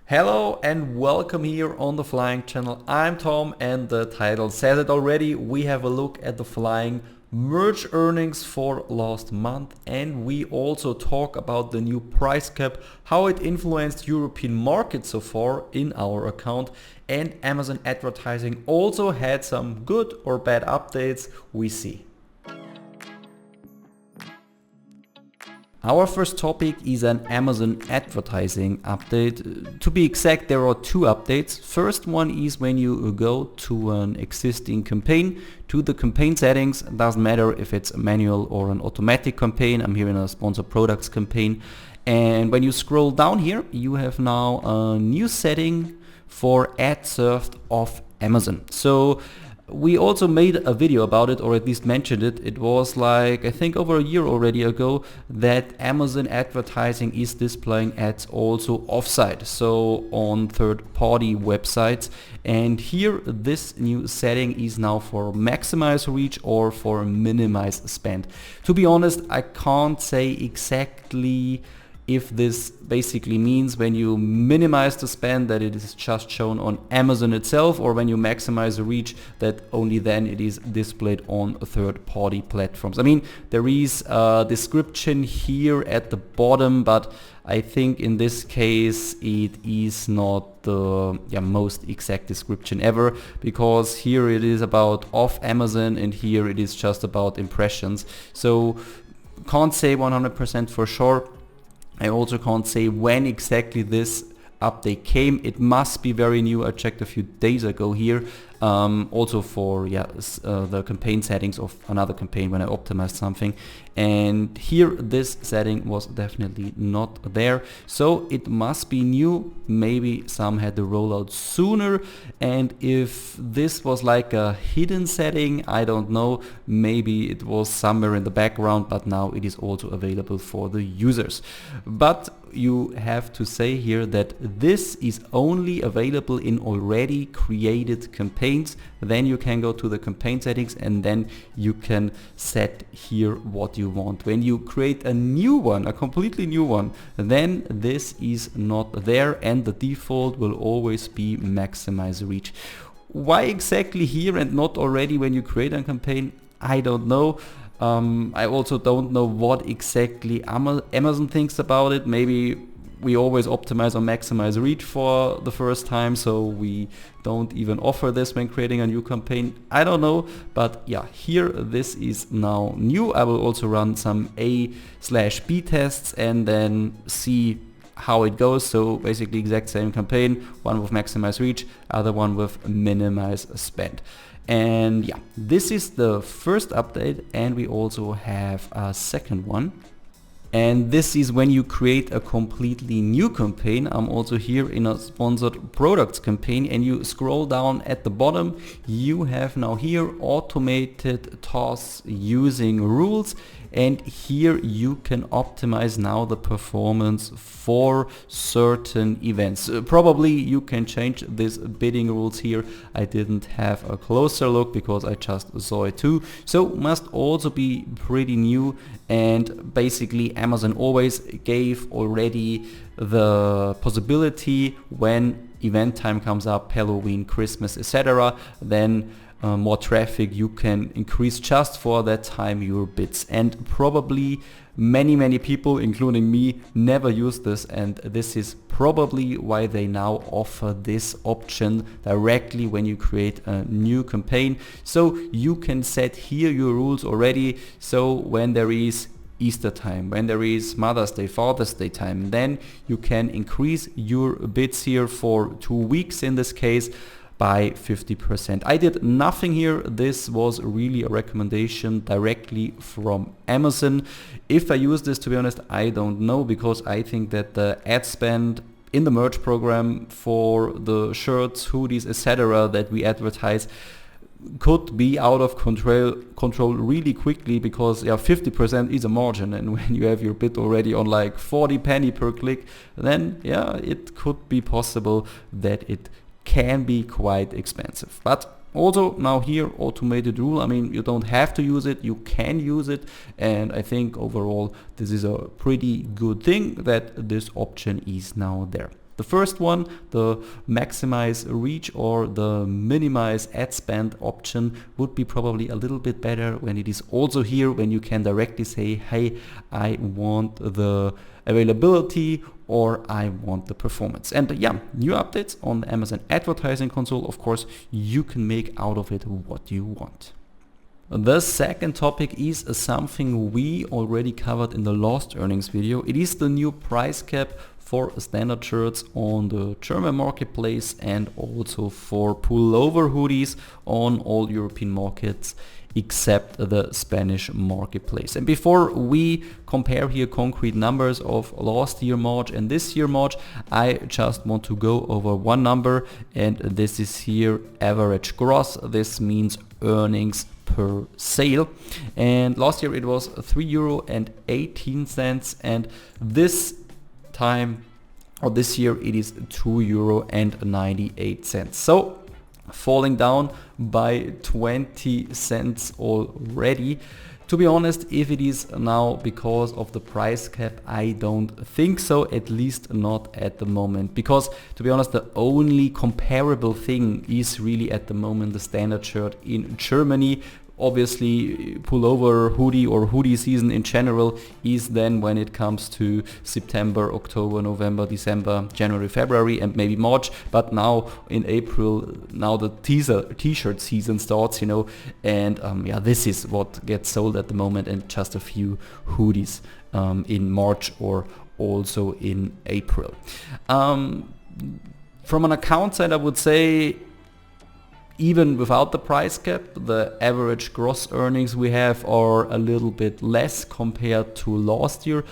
Hello and welcome here on the Flying channel. I'm Tom and the title says it already. We have a look at the Flying merge earnings for last month, and we also talk about the new price cap, how it influenced European markets so far in our account, and Amazon advertising also had some good or bad updates we see. Our first topic is an Amazon advertising update. To be exact, there are two updates. First one is when you go to an existing campaign, to the campaign settings. It doesn't matter if it's a manual or an automatic campaign. I'm here in a sponsored products campaign. And when you scroll down here, you have now a new setting for ad served off Amazon. So we also made a video about it, or at least mentioned it. It was like, I think over a year already ago, that Amazon advertising is displaying ads also offsite, so on third-party websites. And here this new setting is now for maximize reach or for minimize spend. To be honest, I can't say exactly if this basically means when you minimize the spend that it is just shown on Amazon itself, or when you maximize the reach that only then it is displayed on third-party platforms. I mean, there is a description here at the bottom, but I think in this case it is not the most exact description ever, because here it is about off Amazon and here it is just about impressions. So can't say 100% for sure. I also can't say when exactly this update came. It must be very new. I checked a few days ago here. Also for the campaign settings of another campaign when I optimized something, and here this setting was definitely not there, so it must be new. Maybe some had the rollout sooner, and if this was like a hidden setting, I don't know, maybe it was somewhere in the background, but now it is also available for the users. But you have to say here that this is only available in already created campaigns. Then you can go to the campaign settings and then you can set here what you want. When you create a new one, a completely new one, then this is not there, and the default will always be maximize reach. Why exactly here and not already when you create a campaign? I don't know. I also don't know what exactly Amazon thinks about it. Maybe we always optimize on maximize reach for the first time, so we don't even offer this when creating a new campaign. I don't know, but yeah, here this is now new. I will also run some A/B tests and then see how it goes. So basically exact same campaign, one with maximize reach, other one with minimize spend. And yeah, this is the first update, and we also have a second one. And this is when you create a completely new campaign. I'm also here in a sponsored products campaign, and you scroll down at the bottom, you have now here automated tasks using rules, and here you can optimize now the performance for certain events. Probably you can change these bidding rules here. I didn't have a closer look because I just saw it too, so must also be pretty new. And basically Amazon always gave already the possibility when event time comes up, Halloween, Christmas, etc., then more traffic, you can increase just for that time your bids. And probably many people, including me, never use this, and this is probably why they now offer this option directly when you create a new campaign. So you can set here your rules already. So when there is Easter time, when there is Mother's Day, Father's Day time, then you can increase your bids here for 2 weeks in this case by 50%. I did nothing here. This was really a recommendation directly from Amazon. If I use this, to be honest, I don't know, because I think that the ad spend in the merch program for the shirts, hoodies, etc. that we advertise could be out of control really quickly, because 50% is a margin, and when you have your bid already on like 40 penny per click, then it could be possible that it can be quite expensive. But also now here, automated rule, I mean, you don't have to use it, you can use it, and I think overall this is a pretty good thing that this option is now there. The first one, the maximize reach or the minimize ad spend option, would be probably a little bit better when it is also here, when you can directly say, hey, I want the availability or I want the performance. And yeah, new updates on the Amazon advertising console. Of course, you can make out of it what you want. The second topic is something we already covered in the last earnings video. It is the new price cap for standard shirts on the German marketplace and also for pullover hoodies on all European markets except the Spanish marketplace. And before we compare here concrete numbers of last year March and this year March, I just want to go over one number, and this is here average gross. This means earnings per sale, and last year it was €3.18, and this time or this year it is €2.98. So falling down by 20 cents already. To be honest, if it is now because of the price cap, I don't think so, at least not at the moment. Because to be honest, the only comparable thing is really at the moment the standard shirt in Germany. Obviously, pullover, hoodie or hoodie season in general is then when it comes to September, October, November, December, January, February and maybe March. But now in April, now the t-shirt season starts, you know, and yeah, this is what gets sold at the moment, and just a few hoodies in March or also in April. From an account side, I would say, even without the price cap, the average gross earnings we have are a little bit less compared to last year.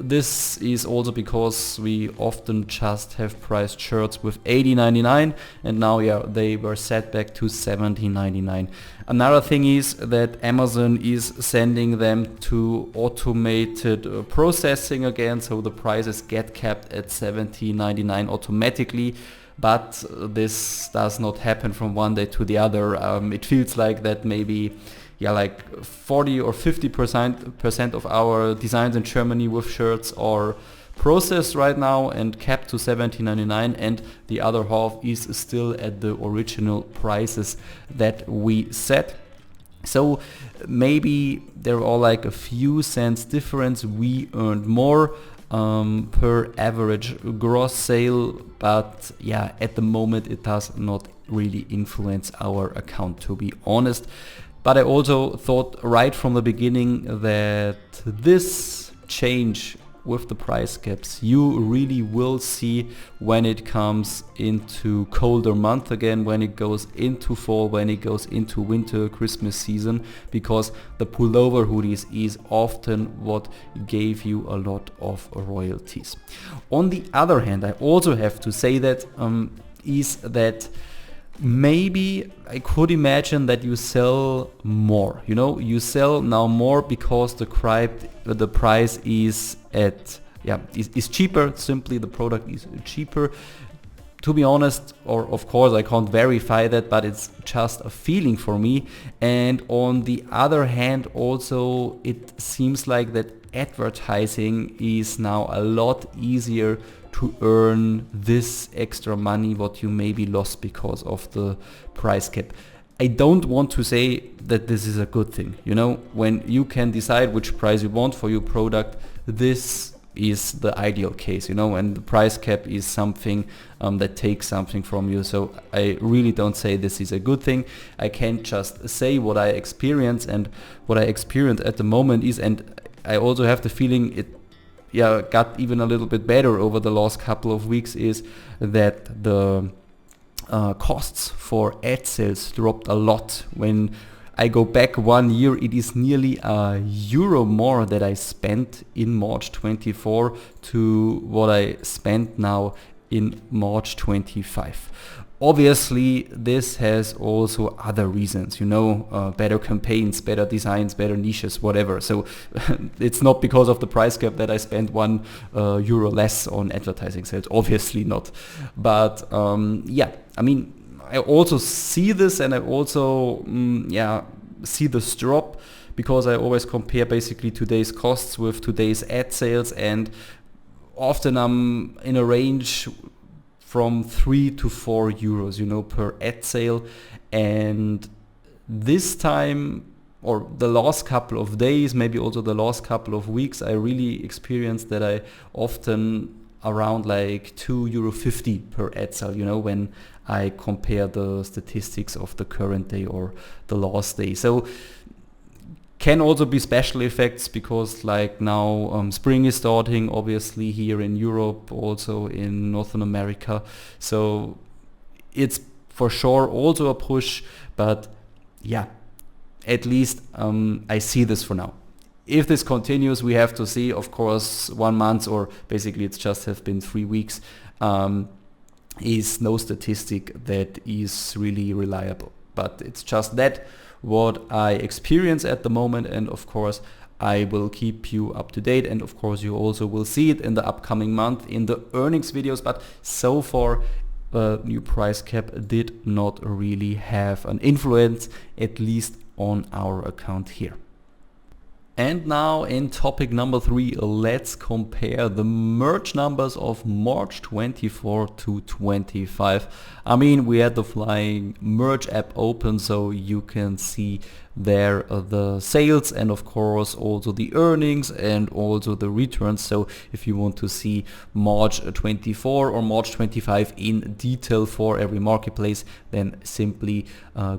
This is also because we often just have priced shirts with $80.99, and now they were set back to $17.99. Another thing is that Amazon is sending them to automated processing again, so the prices get capped at $17.99 automatically. But this does not happen from one day to the other. It feels like that maybe like 40 or 50% of our designs in Germany with shirts are processed right now and capped to $17.99, and the other half is still at the original prices that we set. So maybe there are like a few cents difference. We earned more per average gross sale, but yeah, at the moment it does not really influence our account, to be honest. But I also thought right from the beginning that this change with the price caps you really will see when it comes into colder month again, when it goes into fall, when it goes into winter, Christmas season, because the pullover hoodies is often what gave you a lot of royalties. On the other hand, I also have to say that is that maybe I could imagine that you sell more. You know, you sell now more because the price is is cheaper. Simply, the product is cheaper. To be honest, or of course I can't verify that, but it's just a feeling for me. And on the other hand, also it seems like that advertising is now a lot easier to earn this extra money what you maybe lost because of the price cap. I don't want to say that this is a good thing. You know, when you can decide which price you want for your product, this is the ideal case, you know, and the price cap is something that takes something from you. So I really don't say this is a good thing. I can just say what I experience, and what I experience at the moment is, and I also have the feeling it got even a little bit better over the last couple of weeks, is that the costs for ad sales dropped a lot. When I go back 1 year, it is nearly €1 more that I spent in March 24 to what I spent now in March 25. Obviously, this has also other reasons, you know, better campaigns, better designs, better niches, whatever. So it's not because of the price cap that I spent €1 less on advertising sales, obviously not. But I mean, I also see this, and I also see this drop, because I always compare basically today's costs with today's ad sales, and often I'm in a range from 3 to 4 euros, you know, per ad sale. And this time, or the last couple of days, maybe also the last couple of weeks, I really experienced that I often around like €2.50 per ad sale, you know, when I compare the statistics of the current day or the last day. So can also be special effects because like now spring is starting, obviously here in Europe, also in Northern America. So it's for sure also a push, but yeah, at least I see this for now. If this continues, we have to see, of course, 1 month, or basically it's just have been 3 weeks, is no statistic that is really reliable. But it's just that what I experience at the moment, and of course I will keep you up to date, and of course you also will see it in the upcoming month in the earnings videos. But so far new price cap did not really have an influence, at least on our account here. And now in topic number 3, let's compare the merge numbers of March 24 to 25. I mean, we had the flying merge app open, so you can see there the sales and of course also the earnings and also the returns. So if you want to see March 24 or March 25 in detail for every marketplace, then simply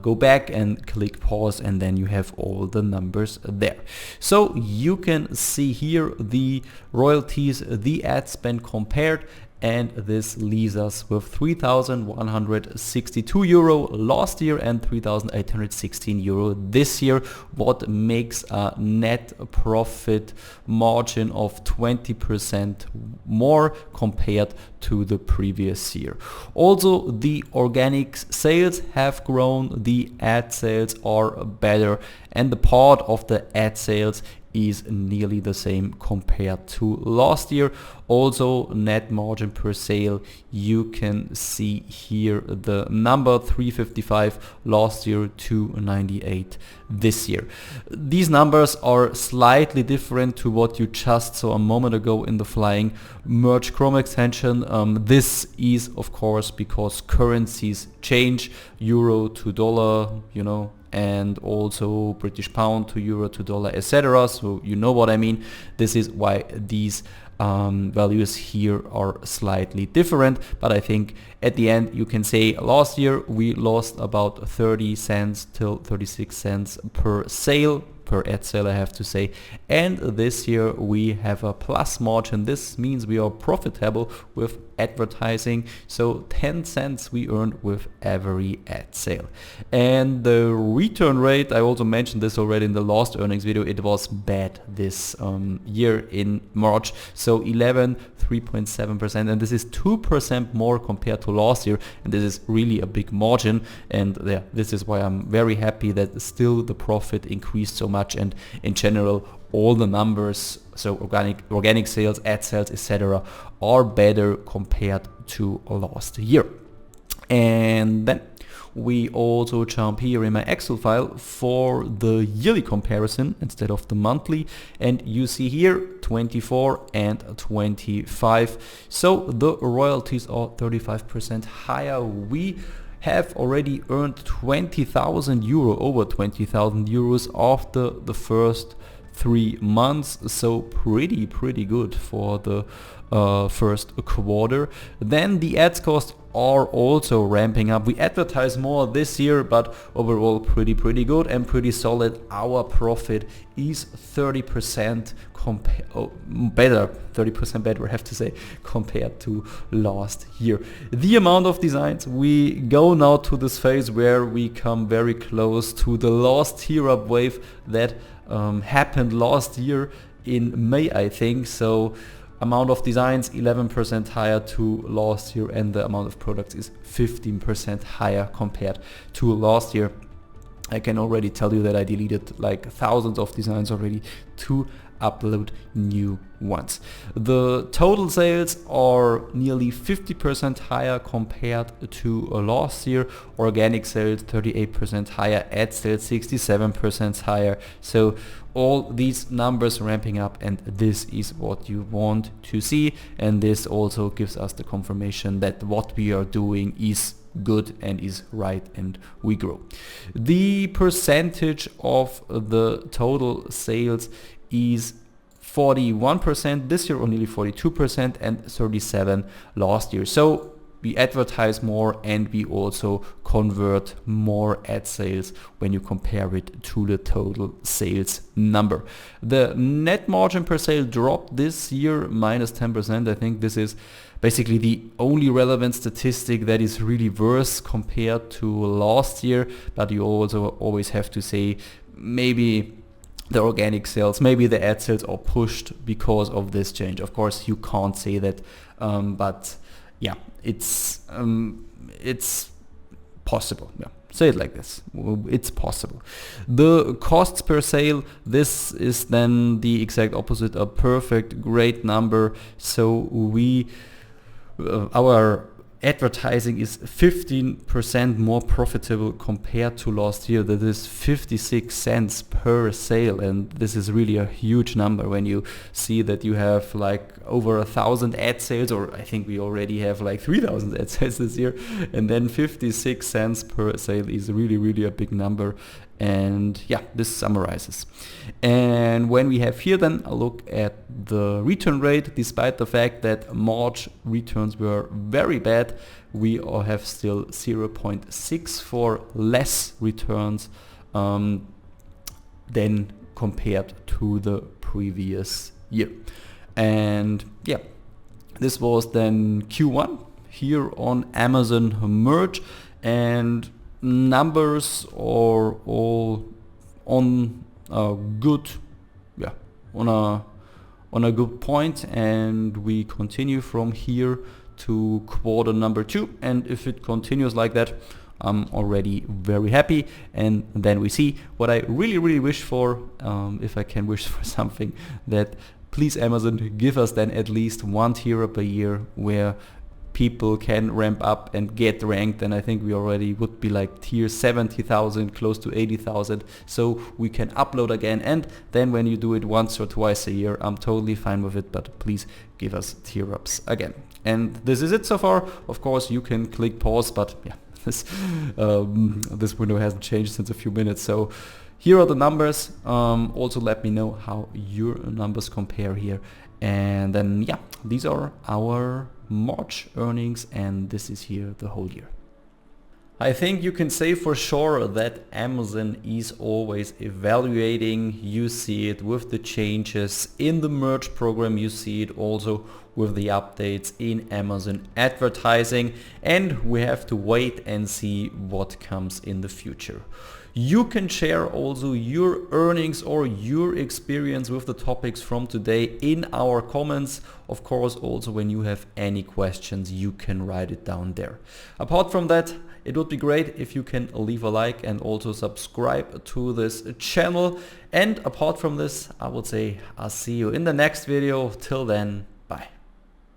go back and click pause, and then you have all the numbers there. So you can see here the royalties, the ad spend compared, and this leaves us with €3,162 last year and €3,816 this year, what makes a net profit margin of 20% more compared to the previous year. Also, the organic sales have grown, the ad sales are better, and the part of the ad sales is nearly the same compared to last year. Also, net margin per sale, you can see here the number 355 last year, 298 this year. These numbers are slightly different to what you just saw a moment ago in the flying merge Chrome extension. This is of course because currencies change, euro to dollar, you know, and also British pound to euro to dollar, etc. So you know what I mean. This is why these values here are slightly different, but I think at the end you can say last year we lost about 30 cents till 36 cents per sale, per ad sale I have to say, and this year we have a plus margin. This means we are profitable with advertising, so 10 cents we earned with every ad sale. And the return rate, I also mentioned this already in the last earnings video, it was bad this year in March, so 3.7%, and this is 2% more compared to last year, and this is really a big margin. And yeah, this is why I'm very happy that still the profit increased so much, and in general all the numbers, so organic sales, ad sales, etc., are better compared to last year. And then we also jump here in my Excel file for the yearly comparison instead of the monthly, and you see here 24 and 25. So the royalties are 35% higher. We have already earned €20,000, over €20,000 after the first 3 months, so pretty good for the first quarter. Then the ads costs are also ramping up. We advertise more this year, but overall pretty good and pretty solid. Our profit is 30% better, 30% better I have to say, compared to last year. The amount of designs, we go now to this phase where we come very close to the last tier up wave that happened last year in May, I think. So amount of designs 11% higher to last year, and the amount of products is 15% higher compared to last year. I can already tell you that I deleted like thousands of designs already to upload new ones. The total sales are nearly 50% higher compared to last year. Organic sales 38% higher, ad sales 67% higher. So all these numbers ramping up, and this is what you want to see, and this also gives us the confirmation that what we are doing is good and is right, and we grow. The percentage of the total sales is 41% this year, or nearly 42%, and 37% last year. So we advertise more and we also convert more ad sales when you compare it to the total sales number. The net margin per sale dropped this year, minus 10%. I think this is basically the only relevant statistic that is really worse compared to last year, but you also always have to say maybe the organic sales, maybe the ad sales are pushed because of this change. Of course you can't say that, but yeah, it's possible. Yeah, say it like this. It's possible. The costs per sale, this is then the exact opposite, a perfect, great number. So we, our advertising is 15% more profitable compared to last year. That is 56 cents per sale, and this is really a huge number when you see that you have like over 1,000 ad sales, or I think we already have like 3,000 ad sales this year, and then 56 cents per sale is really a big number. And yeah, this summarizes. And when we have here then a look at the return rate, despite the fact that March returns were very bad, we all have still 0.64 less returns than compared to the previous year. And yeah, this was then Q1 here on Amazon Merch, and numbers are all on a good, on a good point, and we continue from here to quarter number 2, and if it continues like that, I'm already very happy. And then we see what I really wish for, if I can wish for something, that please Amazon give us then at least one tier up a year where people can ramp up and get ranked, and I think we already would be like tier 70,000, close to 80,000, so we can upload again. And then when you do it once or twice a year, I'm totally fine with it, but please give us tier ups again. And this is it so far. Of course you can click pause, but yeah, this window hasn't changed since a few minutes. So here are the numbers. Also let me know how your numbers compare here. And then yeah, these are our March earnings, and this is here the whole year. I think you can say for sure that Amazon is always evaluating. You see it with the changes in the merch program, you see it also with the updates in Amazon advertising, and we have to wait and see what comes in the future. You can share also your earnings or your experience with the topics from today in our comments. Of course, also when you have any questions, you can write it down there. Apart from that, it would be great if you can leave a like and also subscribe to this channel. And apart from this, I would say I'll see you in the next video. Till then, bye.